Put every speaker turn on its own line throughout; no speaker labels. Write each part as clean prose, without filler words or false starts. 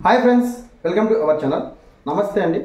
Hi friends, welcome to our channel. నమస్తే అండి.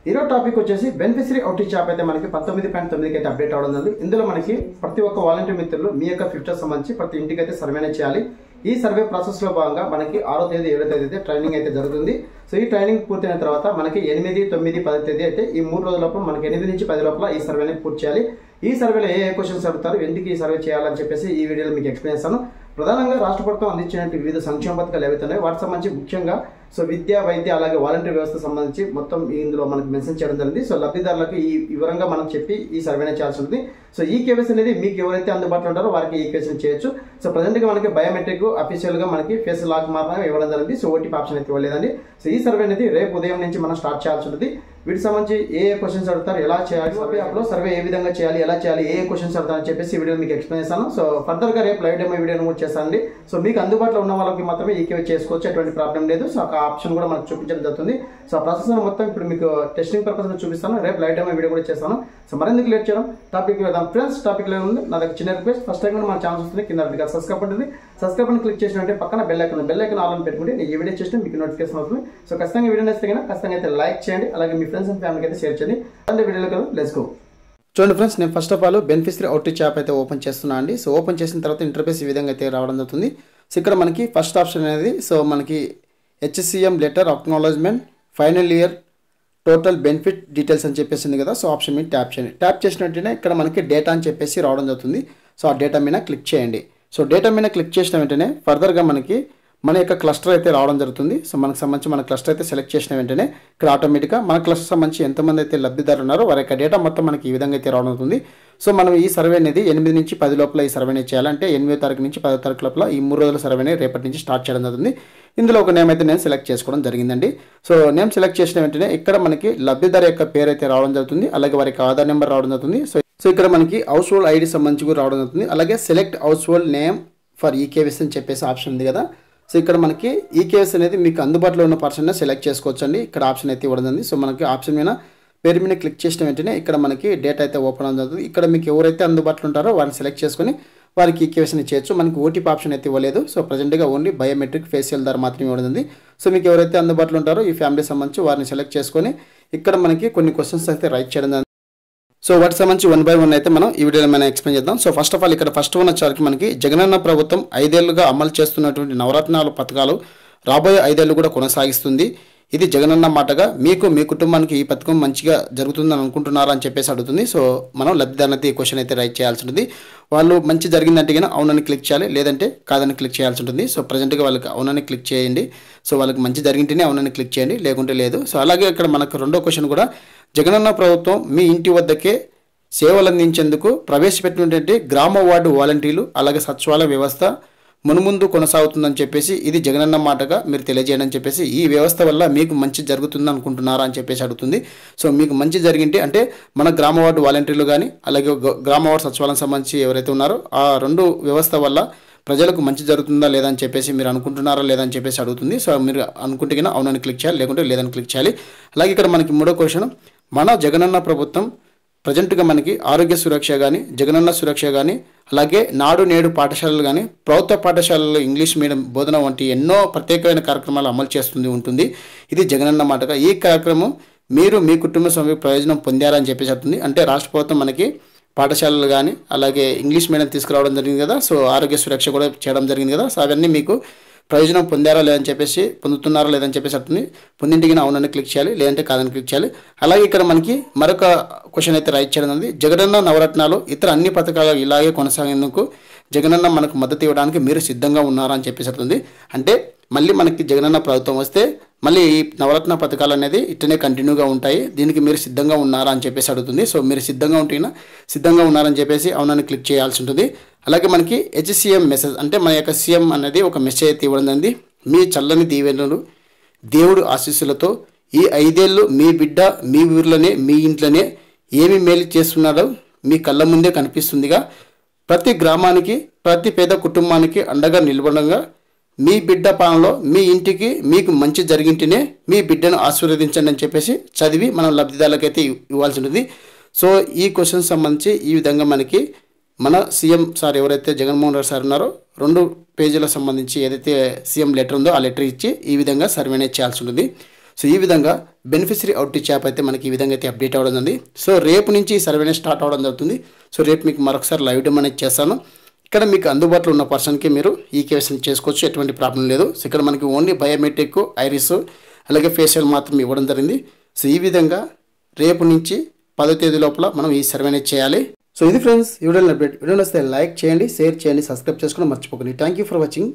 ఈరోజు టాపిక్ వచ్చేసి బెనిఫిషరీ అవుట్రీచ్ యాప్ అయితే మనకి 19.9కి అయితే అప్డేట్ అవడం జరిగింది. ఇందులో మనకి ప్రతి ఒక్క వాలంటీర్ మిత్రులు మీ యొక్క ఫ్యూచర్ సంబంధించి ప్రతి ఇంటికి అయితే సర్వేనే చేయాలి. ఈ సర్వే ప్రాసెస్ లో భాగంగా మనకి 6వ తేదీ 7వ తేదీ అయితే ట్రైనింగ్ అయితే జరుగుతుంది. సో ఈ ట్రైనింగ్ పూర్తయిన తర్వాత మనకి 8, 9, 10 తేదీ అయితే ఈ 3 రోజుల లోపల మనకి 8 నుంచి 10 లోపల ఈ సర్వేని పూర్తి చేయాలి. ఈ సర్వేలో ఏ క్వశ్చన్స్ అడుగుతారు, ఎందుకు ఈ సర్వే చేయాలని చెప్పేసి ఈ వీడియోలో మీకు ఎక్స్ప్లెయిన్ చేస్తాను. ప్రధానంగా రాష్ట్ర ప్రభుత్వం అందించినటువంటి వివిధ సంక్షేమ పథకాలు ఏవైతున్నాయో వాటికి సంబంధించి ముఖ్యంగా సో విద్య, వైద్య, అలాగే వాలంటీర్ వ్యవస్థ సంబంధించి మొత్తం ఇందులో మనకు మెన్షన్ చేయడం జరిగింది. సో లబ్ధిదారులకు ఈ వివరంగా మనం చెప్పి ఈ సర్వేనే చేయాల్సి ఉంటుంది. సో ఈ కేవైసీ అనేది మీకు ఎవరైతే అందుబాటులో ఉంటారో వారికి ఈ కేవైసీ చేయొచ్చు. సో ప్రజెంట్ గా మనకి బయోమెట్రిక్ అఫీషియల్ గా మనకి ఫేస్ లాక్ మాత్రమే ఇవ్వడం జరిగింది. సో ఓటీపీ ఆప్షన్ అయితే ఇవ్వలేదండి. సో ఈ సర్వే అనేది రేపు ఉదయం నుంచి మనం స్టార్ట్ చేయాల్సి ఉంటుంది. వీటికి సంబంధించి ఏ క్వశ్చన్స్ అడుగుతారు, ఎలా చేయాలి, సర్వే ఏ విధంగా చేయాలి, ఎలా చేయాలి, ఏ క్వశ్చన్స్ అడుగుతారని చెప్పేసి వీడియో మీకు ఎక్స్ప్లెయిన్ చేస్తాను. సో ఫర్దర్ గా రేపు లైవ్ డెమో వీడియోని కూడా చేస్తానండి. సో మీకు అందుబాటులో ఉన్న వాళ్ళకి మాత్రమే ఈ కేవై చేసుకోవచ్చు, ఎటువంటి ప్రాబ్లం లేదు. సో ఆ ఆప్షన్ కూడా మనకు చూపించడం జరుగుతుంది. సో ఆ ప్రాసెస్ మొత్తం ఇప్పుడు మీకు టెస్టింగ్ పర్పస్ లో చూపిస్తాను. రేపు లైవ్ డెమో వీడియో కూడా చేస్తాను. సో మరెందుకు లేట్ చేయడం, టాపిక్ వెళ్దాం ఫ్రెండ్స్. టాపిక్ లో ఉంది నా దగ్గర చిన్న రిక్వెస్ట్, ఫస్ట్ టైం కూడా మన ఛానల్ వస్తుంది కింద సబ్స్క్రైబ్ ఉంటుంది. సబ్స్క్రైబ్ అని క్లిక్ చేసినట్టే పక్కన బెల్ ఐకాన్ ఆల్ అని పెట్టుకుంటే నేను ఈ వీడియో చేస్తే మీకు నోటిఫికేషన్ అవుతుంది. సో ఖచ్చితంగా వీడియో నచ్చితే ఖచ్చితంగా అయితే లైక్ చేయండి, అలాగే మీ ఫ్రెండ్స్ అండ్ ఫ్యామిలీకి అయితే షేర్ చేయండి. అంటే వీడియోలో లెట్స్ గో. చూడండి ఫ్రెండ్స్, నేను first of all beneficiary outreach app అయితే ఓపెన్ చేస్తున్నా అండి. సో ఓపెన్ చేసిన తర్వాత ఇంటర్ఫేస్ ఈ విధంగా అయితే రావడం జరుగుతుంది. సో ఇక్కడ మనకి ఫస్ట్ ఆప్షన్ అనేది సో మనకి HCM letter acknowledgement final year total benefit details అని చెప్పేసి ఉంది కదా. సో ఆప్షన్ మీద ట్యాప్ చేయండి. ట్యాప్ చేసిన వెంటనే ఇక్కడ మనకి డేటా అని చెప్పేసి రావడం జరుగుతుంది. సో ఆ డేటా మీద క్లిక్ చేయండి. సో డేటా మీద క్లిక్ చేసిన వెంటనే ఫర్దర్గా మనకి మన యొక్క క్లస్టర్ అయితే రావడం జరుగుతుంది. సో మనకు సంబంధించి మన క్లస్టర్ అయితే సెలెక్ట్ చేసిన వెంటనే ఇక్కడ ఆటోమేటిక్గా మన క్లస్టర్ సంబంధించి ఎంతమంది అయితే లబ్ధిదారులు ఉన్నారో వారి యొక్క డేటా మొత్తం మనకి ఈ విధంగా అయితే రావడం అవుతుంది. సో మనం ఈ సర్వే అనేది 8 నుంచి 10 లోపల ఈ సర్వేనే చేయాలంటే 8వ తారీఖు నుంచి 10వ తారీఖు లోపల ఈ 3 రోజుల సర్వేని రేపటి నుంచి స్టార్ట్ చేయడం జరుగుతుంది. ఇందులో ఒక నేమ్ అయితే నేను సెలెక్ట్ చేసుకోవడం జరిగిందండి. సో నేమ్ సెలెక్ట్ చేసిన వెంటనే ఇక్కడ మనకి లబ్ధిదారు యొక్క పేరు అయితే రావడం జరుగుతుంది, అలాగే వారికి ఆధార్ నెంబర్ రావడం జరుగుతుంది. సో ఇక్కడ మనకి హౌస్ హోల్డ్ ఐడి సంబంధించి కూడా రావడం జరుగుతుంది. అలాగే select house hold name for eKYC అని చెప్పేసి ఆప్షన్ ఉంది కదా. సో ఇక్కడ మనకి ఈకేవైసీ అనేది మీకు అందుబాటులో ఉన్న పర్సన్ సెలెక్ట్ చేసుకోవచ్చు అండి. ఇక్కడ ఆప్షన్ అయితే ఇవ్వడం జరిగింది. సో మనకి ఆప్షన్ మీద పేరు మీద క్లిక్ చేసిన వెంటనే ఇక్కడ మనకి డేటా అయితే ఓపెన్ అవుతుంది. ఇక్కడ మీకు ఎవరైతే అందుబాటులో ఉంటారో వారిని సెలెక్ట్ చేసుకొని వారికి ఈకేవైసీని చేయొచ్చు. మనకి ఓటీపీ ఆప్షన్ అయితే ఇవ్వలేదు. సో ప్రజెంట్గా ఓన్లీ బయోమెట్రిక్ ఫేషియల్ ద్వారా మాత్రమే ఇవ్వడం. సో మీకు ఎవరైతే అందుబాటులో ఉంటారో ఈ ఫ్యామిలీ సంబంధించి వారిని సెలెక్ట్ చేసుకొని ఇక్కడ మనకి కొన్ని క్వశ్చన్స్ అయితే రైట్ చేయడం జరిగింది. సో వాటికి సంబంధించి 1 by 1 అయితే మనం ఈ వీడియోలో మనం ఎక్స్ప్లెయిన్ చేద్దాం. సో ఫస్ట్ ఆఫ్ ఆల్ ఇక్కడ ఫస్ట్ ఉన్న చార్కి మనకి జగనన్న ప్రభుత్వం 5 ఏళ్లుగా అమలు చేస్తున్నటువంటి నవరత్నాల పథకాలు రాబోయే 5 ఏళ్ళు కూడా కొనసాగిస్తుంది. ఇది జగనన్న మాటగా మీకు మీ కుటుంబానికి ఈ పథకం మంచిగా జరుగుతుందని అనుకుంటున్నారా అని చెప్పేసి అడుగుతుంది. సో మనం లబ్ధిదారులైతే ఈ క్వశ్చన్ అయితే రైట్ చేయాల్సి ఉంటుంది. వాళ్ళు మంచి జరిగిందంటే కన్నా అవునని క్లిక్ చేయాలి, లేదంటే కాదని క్లిక్ చేయాల్సి ఉంటుంది. సో ప్రజెంట్గా వాళ్ళకి అవునని క్లిక్ చేయండి. సో వాళ్ళకి మంచి జరిగింటేనే అవునని క్లిక్ చేయండి, లేకుంటే లేదు. సో అలాగే ఇక్కడ మనకు రెండో క్వశ్చన్ కూడా జగనన్న ప్రభుత్వం మీ ఇంటి వద్దకే సేవలు అందించేందుకు ప్రవేశపెట్టినటువంటి గ్రామ వార్డు వాలంటీర్లు అలాగే సచివాలయ వ్యవస్థ మునుముందు కొనసాగుతుందని చెప్పేసి ఇది జగనన్న మాటగా మీరు తెలియజేయడం అని చెప్పేసి ఈ వ్యవస్థ వల్ల మీకు మంచి జరుగుతుంది అనుకుంటున్నారా అని చెప్పేసి అడుగుతుంది. సో మీకు మంచి జరిగింటే అంటే మన గ్రామ వార్డు వాలంటీర్లు కానీ అలాగే గ్రామ వార్డు సచివాలయం సంబంధించి ఎవరైతే ఉన్నారో ఆ 2 వ్యవస్థ వల్ల ప్రజలకు మంచి జరుగుతుందా లేదా అని చెప్పేసి మీరు అనుకుంటున్నారా లేదా అని చెప్పేసి అడుగుతుంది. సో మీరు అనుకుంటే కన్నా అవునని క్లిక్ చేయాలి, లేకుంటే లేదని క్లిక్ చేయాలి. అలాగే ఇక్కడ మనకి మూడో క్వశ్చన్, మన జగనన్న ప్రభుత్వం ప్రజెంట్గా మనకి ఆరోగ్య సురక్ష కానీ జగనన్న సురక్ష కానీ అలాగే నాడు నేడు పాఠశాలలు కానీ ప్రభుత్వ పాఠశాలల్లో ఇంగ్లీష్ మీడియం బోధన వంటి ఎన్నో ప్రత్యేకమైన కార్యక్రమాలు అమలు చేస్తుంది ఉంటుంది. ఇది జగనన్న మాటగా ఈ కార్యక్రమం మీరు మీ కుటుంబ సభ్యులకు ప్రయోజనం పొందారని చెప్పేసి అవుతుంది. అంటే రాష్ట్ర ప్రభుత్వం మనకి పాఠశాలలు కానీ అలాగే ఇంగ్లీష్ మీడియం తీసుకురావడం జరిగింది కదా. సో ఆరోగ్య సురక్ష కూడా చేయడం జరిగింది కదా. సో అవన్నీ మీకు ప్రయోజనం పొందారా లేదని చెప్పేసి పొందుతున్నారా లేదని చెప్పేసి అట్లని పొందింటికి అవునని క్లిక్ చేయాలి, లేదంటే కాదని క్లిక్ చేయాలి. అలాగే ఇక్కడ మనకి మరొక క్వశ్చన్ అయితే రైట్ చేయడం ఉంది. జగనన్న నవరత్నాలు ఇతర అన్ని పథకాలు ఇలాగే కొనసాగేందుకు జగనన్న మనకు మద్దతు ఇవ్వడానికి మీరు సిద్ధంగా ఉన్నారా అని చెప్పేసి అట్లుంది. అంటే మళ్ళీ మనకి జగనన్న ప్రభుత్వం వస్తే మళ్ళీ ఈ నవరత్న పథకాలు అనేది ఇట్టనే కంటిన్యూగా ఉంటాయి, దీనికి మీరు సిద్ధంగా ఉన్నారా అని చెప్పేసి అడుగుతుంది. సో మీరు సిద్ధంగా ఉన్నారని చెప్పేసి అవునని క్లిక్ చేయాల్సి ఉంటుంది. అలాగే మనకి HCM మెసేజ్ అంటే మన యొక్క సీఎం అనేది ఒక మెసేజ్ అయితే ఇవ్వడం జరిగింది. మీ చల్లని దీవెనలు దేవుడు ఆశీస్సులతో ఈ 5 ఏళ్ళు మీ బిడ్డ మీ ఊర్లోనే మీ ఇంట్లోనే ఏమి మేలు చేస్తున్నాడో మీ కళ్ళ ముందే కనిపిస్తుందిగా. ప్రతి గ్రామానికి ప్రతి పేద కుటుంబానికి అండగా నిలబడంగా మీ బిడ్డ పాలనలో మీ ఇంటికి మీకు మంచి జరిగింటేనే మీ బిడ్డను ఆశీర్వదించండి అని చెప్పేసి చదివి మనం లబ్ధిదారులకైతే ఇవ్వాల్సి ఉంటుంది. సో ఈ క్వశ్చన్ సంబంధించి ఈ విధంగా మనకి మన సీఎం సార్ ఎవరైతే జగన్మోహన్ రెడ్డి సార్ ఉన్నారో 2 పేజీలకు సంబంధించి ఏదైతే సీఎం లెటర్ ఉందో ఆ లెటర్ ఇచ్చి ఈ విధంగా సర్వే అనేది చేయాల్సి ఉంటుంది. సో ఈ విధంగా బెనిఫిషరీ అవుట్రీచ్ యాప్ అయితే మనకి ఈ విధంగా అయితే అప్డేట్ అవ్వడం ఉంది. సో రేపు నుంచి ఈ సర్వే అనేది స్టార్ట్ అవ్వడం జరుగుతుంది. సో రేపు మీకు మరొకసారి లైవ్ డెమో అనేది చేస్తాను. ఇక్కడ మీకు అందుబాటులో ఉన్న పర్సన్కి మీరు ఈ కేవైసీ చేసుకోవచ్చు, ఎటువంటి ప్రాబ్లం లేదు. సో ఇక్కడ మనకి ఓన్లీ బయోమెట్రిక్, ఐరిస్ అలాగే ఫేషియల్ మాత్రం ఇవ్వడం జరిగింది. సో ఈ విధంగా రేపు నుంచి 10వ తేదీ లోపల మనం ఈ సర్వే అనేది చేయాలి. సో ఇది ఫ్రెండ్స్, వీడియో అప్డేట్. వీడియో వస్తే లైక్ చేయండి, షేర్ చేయండి, సబ్స్క్రైబ్ చేసుకోవడం మర్చిపోకండి. Thank you for watching.